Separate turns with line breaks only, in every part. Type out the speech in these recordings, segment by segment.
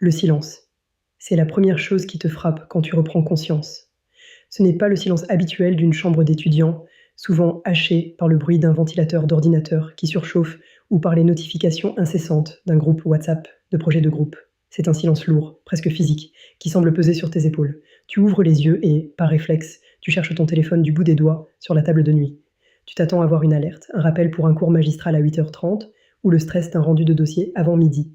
Le silence. C'est la première chose qui te frappe quand tu reprends conscience. Ce n'est pas le silence habituel d'une chambre d'étudiant, souvent haché par le bruit d'un ventilateur d'ordinateur qui surchauffe ou par les notifications incessantes d'un groupe WhatsApp, de projet de groupe. C'est un silence lourd, presque physique, qui semble peser sur tes épaules. Tu ouvres les yeux et, par réflexe, tu cherches ton téléphone du bout des doigts sur la table de nuit. Tu t'attends à voir une alerte, un rappel pour un cours magistral à 8h30 ou le stress d'un rendu de dossier avant midi.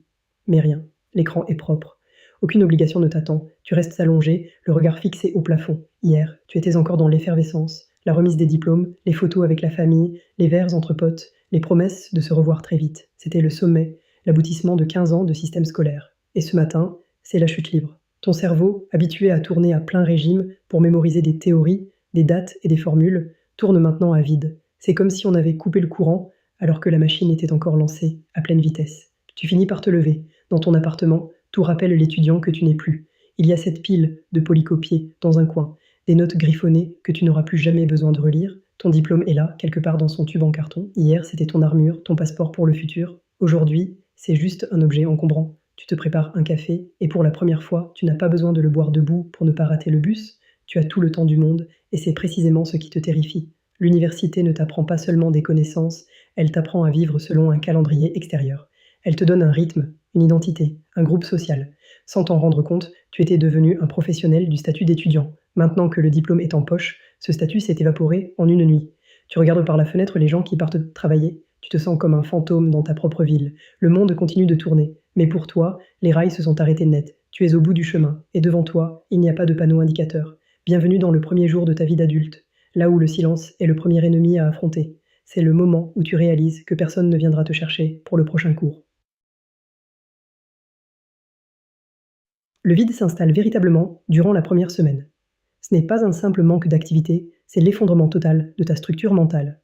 Mais rien, l'écran est propre. Aucune obligation ne t'attend. Tu restes allongé, le regard fixé au plafond. Hier, tu étais encore dans l'effervescence, la remise des diplômes, les photos avec la famille, les verres entre potes, les promesses de se revoir très vite. C'était le sommet, l'aboutissement de 15 ans de système scolaire. Et ce matin, c'est la chute libre. Ton cerveau, habitué à tourner à plein régime pour mémoriser des théories, des dates et des formules, tourne maintenant à vide. C'est comme si on avait coupé le courant alors que la machine était encore lancée, à pleine vitesse. Tu finis par te lever. Dans ton appartement, tout rappelle l'étudiant que tu n'es plus. Il y a cette pile de polycopiés dans un coin, des notes griffonnées que tu n'auras plus jamais besoin de relire. Ton diplôme est là, quelque part dans son tube en carton. Hier, c'était ton armure, ton passeport pour le futur. Aujourd'hui, c'est juste un objet encombrant. Tu te prépares un café et pour la première fois, tu n'as pas besoin de le boire debout pour ne pas rater le bus. Tu as tout le temps du monde et c'est précisément ce qui te terrifie. L'université ne t'apprend pas seulement des connaissances, elle t'apprend à vivre selon un calendrier extérieur. Elle te donne un rythme, une identité, un groupe social. Sans t'en rendre compte, tu étais devenu un professionnel du statut d'étudiant. Maintenant que le diplôme est en poche, ce statut s'est évaporé en une nuit. Tu regardes par la fenêtre les gens qui partent travailler. Tu te sens comme un fantôme dans ta propre ville. Le monde continue de tourner. Mais pour toi, les rails se sont arrêtés net. Tu es au bout du chemin. Et devant toi, il n'y a pas de panneau indicateur. Bienvenue dans le premier jour de ta vie d'adulte. Là où le silence est le premier ennemi à affronter. C'est le moment où tu réalises que personne ne viendra te chercher pour le prochain cours. Le vide s'installe véritablement durant la première semaine. Ce n'est pas un simple manque d'activité, c'est l'effondrement total de ta structure mentale.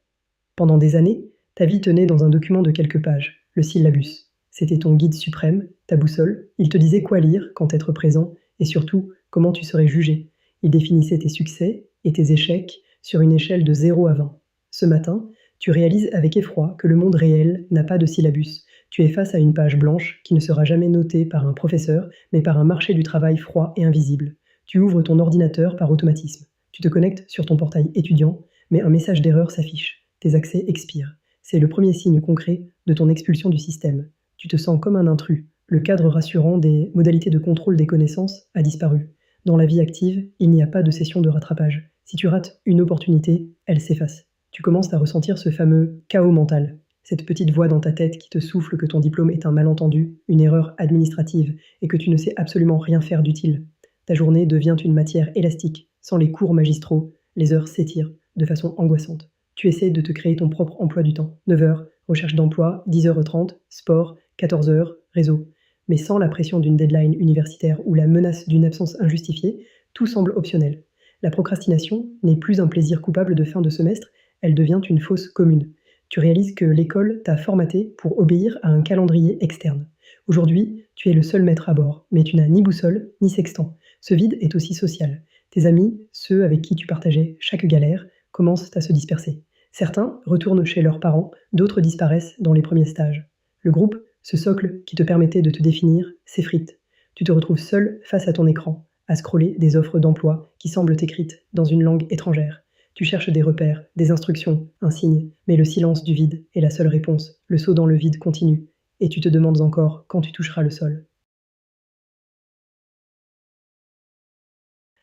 Pendant des années, ta vie tenait dans un document de quelques pages, le syllabus. C'était ton guide suprême, ta boussole. Il te disait quoi lire, quand être présent, et surtout comment tu serais jugé. Il définissait tes succès et tes échecs sur une échelle de 0 à 20. Ce matin, tu réalises avec effroi que le monde réel n'a pas de syllabus. Tu es face à une page blanche qui ne sera jamais notée par un professeur, mais par un marché du travail froid et invisible. Tu ouvres ton ordinateur par automatisme. Tu te connectes sur ton portail étudiant, mais un message d'erreur s'affiche. Tes accès expirent. C'est le premier signe concret de ton expulsion du système. Tu te sens comme un intrus. Le cadre rassurant des modalités de contrôle des connaissances a disparu. Dans la vie active, il n'y a pas de session de rattrapage. Si tu rates une opportunité, elle s'efface. Tu commences à ressentir ce fameux chaos mental. Cette petite voix dans ta tête qui te souffle que ton diplôme est un malentendu, une erreur administrative, et que tu ne sais absolument rien faire d'utile. Ta journée devient une matière élastique. Sans les cours magistraux, les heures s'étirent de façon angoissante. Tu essaies de te créer ton propre emploi du temps. 9h, recherche d'emploi, 10h30, sport, 14h, réseau. Mais sans la pression d'une deadline universitaire ou la menace d'une absence injustifiée, tout semble optionnel. La procrastination n'est plus un plaisir coupable de fin de semestre, elle devient une fausse commune. Tu réalises que l'école t'a formaté pour obéir à un calendrier externe. Aujourd'hui, tu es le seul maître à bord, mais tu n'as ni boussole, ni sextant. Ce vide est aussi social. Tes amis, ceux avec qui tu partageais chaque galère, commencent à se disperser. Certains retournent chez leurs parents, d'autres disparaissent dans les premiers stages. Le groupe, ce socle qui te permettait de te définir, s'effrite. Tu te retrouves seul face à ton écran, à scroller des offres d'emploi qui semblent écrites dans une langue étrangère. Tu cherches des repères, des instructions, un signe, mais le silence du vide est la seule réponse. Le saut dans le vide continue, et tu te demandes encore quand tu toucheras le sol.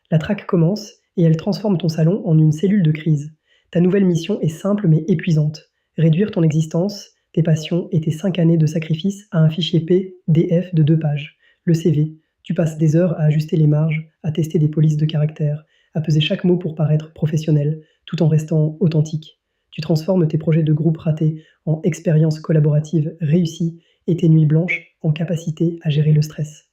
La traque commence, et elle transforme ton salon en une cellule de crise. Ta nouvelle mission est simple mais épuisante. Réduire ton existence, tes passions et tes 5 années de sacrifice à un fichier PDF de 2 pages. Le CV. Tu passes des heures à ajuster les marges, à tester des polices de caractère, à peser chaque mot pour paraître professionnel, tout en restant authentique. Tu transformes tes projets de groupe ratés en expériences collaboratives réussies et tes nuits blanches en capacité à gérer le stress.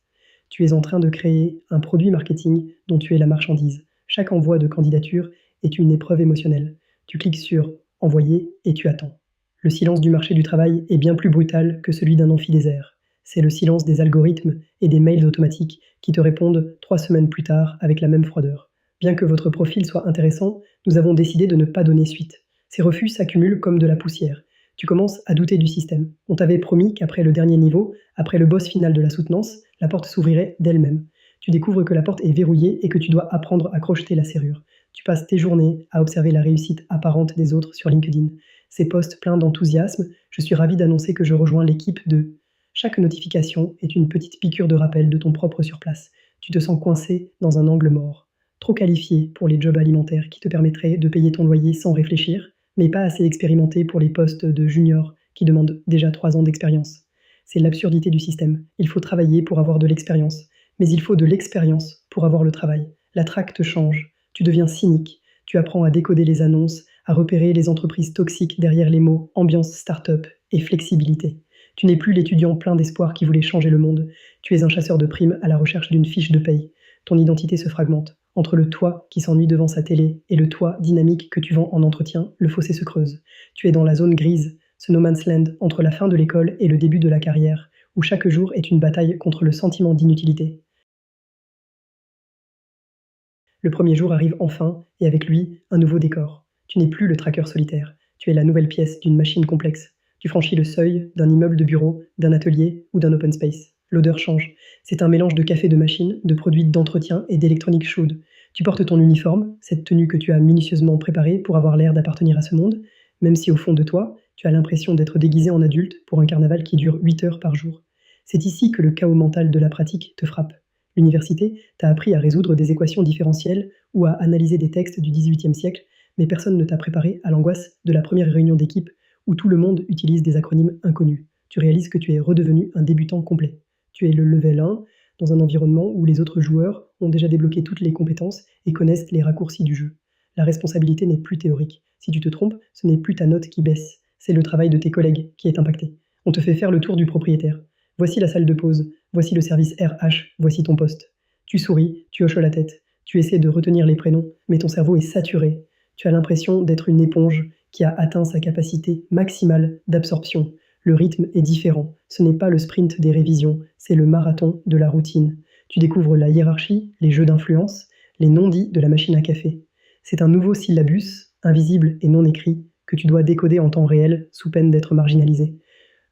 Tu es en train de créer un produit marketing dont tu es la marchandise. Chaque envoi de candidature est une épreuve émotionnelle. Tu cliques sur envoyer et tu attends. Le silence du marché du travail est bien plus brutal que celui d'un amphidésert. C'est le silence des algorithmes et des mails automatiques qui te répondent 3 semaines plus tard avec la même froideur. Bien que votre profil soit intéressant, nous avons décidé de ne pas donner suite. Ces refus s'accumulent comme de la poussière. Tu commences à douter du système. On t'avait promis qu'après le dernier niveau, après le boss final de la soutenance, la porte s'ouvrirait d'elle-même. Tu découvres que la porte est verrouillée et que tu dois apprendre à crocheter la serrure. Tu passes tes journées à observer la réussite apparente des autres sur LinkedIn. Ces posts pleins d'enthousiasme, je suis ravi d'annoncer que je rejoins l'équipe de... Chaque notification est une petite piqûre de rappel de ton propre surplace. Tu te sens coincé dans un angle mort. Trop qualifié pour les jobs alimentaires qui te permettraient de payer ton loyer sans réfléchir, mais pas assez expérimenté pour les postes de junior qui demandent déjà 3 ans d'expérience. C'est l'absurdité du système. Il faut travailler pour avoir de l'expérience, mais il faut de l'expérience pour avoir le travail. La traque te change, tu deviens cynique, tu apprends à décoder les annonces, à repérer les entreprises toxiques derrière les mots ambiance start-up et flexibilité. Tu n'es plus l'étudiant plein d'espoir qui voulait changer le monde, tu es un chasseur de primes à la recherche d'une fiche de paye. Ton identité se fragmente. Entre le toi qui s'ennuie devant sa télé et le toi dynamique que tu vends en entretien, le fossé se creuse. Tu es dans la zone grise, ce no man's land entre la fin de l'école et le début de la carrière, où chaque jour est une bataille contre le sentiment d'inutilité. Le premier jour arrive enfin, et avec lui, un nouveau décor. Tu n'es plus le tracker solitaire, tu es la nouvelle pièce d'une machine complexe. Tu franchis le seuil d'un immeuble de bureau, d'un atelier ou d'un open space. L'odeur change. C'est un mélange de café de machine, de produits d'entretien et d'électronique chaude. Tu portes ton uniforme, cette tenue que tu as minutieusement préparée pour avoir l'air d'appartenir à ce monde, même si au fond de toi, tu as l'impression d'être déguisé en adulte pour un carnaval qui dure 8 heures par jour. C'est ici que le chaos mental de la pratique te frappe. L'université t'a appris à résoudre des équations différentielles ou à analyser des textes du XVIIIe siècle, mais personne ne t'a préparé à l'angoisse de la première réunion d'équipe où tout le monde utilise des acronymes inconnus. Tu réalises que tu es redevenu un débutant complet. Tu es le level 1 dans un environnement où les autres joueurs ont déjà débloqué toutes les compétences et connaissent les raccourcis du jeu. La responsabilité n'est plus théorique. Si tu te trompes, ce n'est plus ta note qui baisse, c'est le travail de tes collègues qui est impacté. On te fait faire le tour du propriétaire. Voici la salle de pause, voici le service RH, voici ton poste. Tu souris, tu hoches la tête, tu essaies de retenir les prénoms, mais ton cerveau est saturé. Tu as l'impression d'être une éponge qui a atteint sa capacité maximale d'absorption. Le rythme est différent. Ce n'est pas le sprint des révisions, c'est le marathon de la routine. Tu découvres la hiérarchie, les jeux d'influence, les non-dits de la machine à café. C'est un nouveau syllabus, invisible et non écrit, que tu dois décoder en temps réel sous peine d'être marginalisé.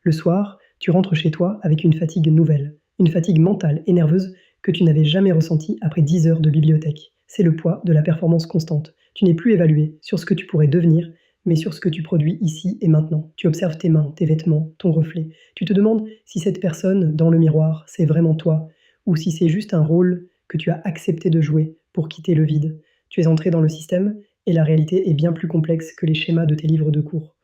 Le soir, tu rentres chez toi avec une fatigue nouvelle, une fatigue mentale et nerveuse que tu n'avais jamais ressentie après 10 heures de bibliothèque. C'est le poids de la performance constante. Tu n'es plus évalué sur ce que tu pourrais devenir, mais sur ce que tu produis ici et maintenant. Tu observes tes mains, tes vêtements, ton reflet. Tu te demandes si cette personne dans le miroir, c'est vraiment toi, ou si c'est juste un rôle que tu as accepté de jouer pour quitter le vide. Tu es entré dans le système et la réalité est bien plus complexe que les schémas de tes livres de cours.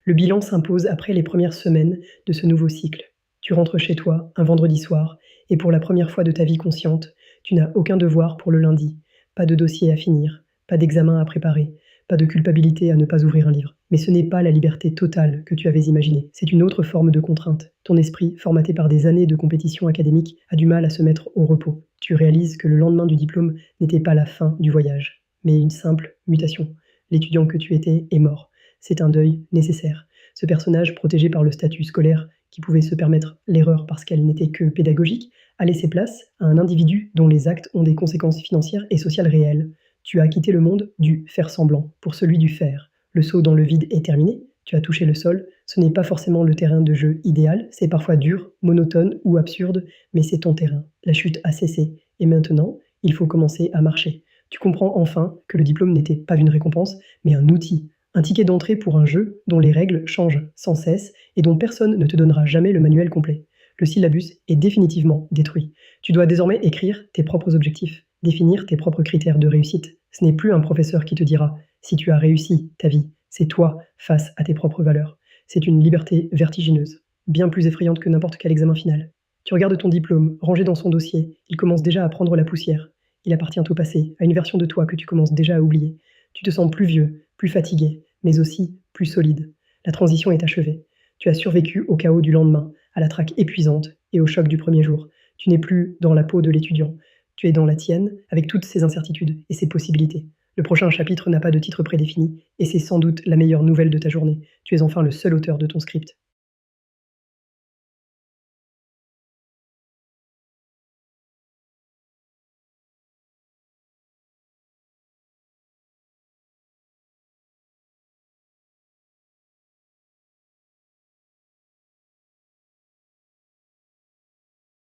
Le bilan s'impose après les premières semaines de ce nouveau cycle. Tu rentres chez toi un vendredi soir et pour la première fois de ta vie consciente, tu n'as aucun devoir pour le lundi, pas de dossier à finir, pas d'examen à préparer, pas de culpabilité à ne pas ouvrir un livre. Mais ce n'est pas la liberté totale que tu avais imaginée, c'est une autre forme de contrainte. Ton esprit, formaté par des années de compétition académique, a du mal à se mettre au repos. Tu réalises que le lendemain du diplôme n'était pas la fin du voyage, mais une simple mutation. L'étudiant que tu étais est mort. C'est un deuil nécessaire. Ce personnage, protégé par le statut scolaire, qui pouvait se permettre l'erreur parce qu'elle n'était que pédagogique, a laissé place à un individu dont les actes ont des conséquences financières et sociales réelles. Tu as quitté le monde du faire semblant pour celui du faire. Le saut dans le vide est terminé, tu as touché le sol, ce n'est pas forcément le terrain de jeu idéal, c'est parfois dur, monotone ou absurde, mais c'est ton terrain. La chute a cessé, et maintenant, il faut commencer à marcher. Tu comprends enfin que le diplôme n'était pas une récompense, mais un outil. Un ticket d'entrée pour un jeu dont les règles changent sans cesse et dont personne ne te donnera jamais le manuel complet. Le syllabus est définitivement détruit. Tu dois désormais écrire tes propres objectifs, définir tes propres critères de réussite. Ce n'est plus un professeur qui te dira si tu as réussi ta vie. C'est toi face à tes propres valeurs. C'est une liberté vertigineuse, bien plus effrayante que n'importe quel examen final. Tu regardes ton diplôme, rangé dans son dossier. Il commence déjà à prendre la poussière. Il appartient au passé, à une version de toi que tu commences déjà à oublier. Tu te sens plus vieux, plus fatigué, mais aussi plus solide. La transition est achevée. Tu as survécu au chaos du lendemain, à la traque épuisante et au choc du premier jour. Tu n'es plus dans la peau de l'étudiant. Tu es dans la tienne, avec toutes ses incertitudes et ses possibilités. Le prochain chapitre n'a pas de titre prédéfini, et c'est sans doute la meilleure nouvelle de ta journée. Tu es enfin le seul auteur de ton script.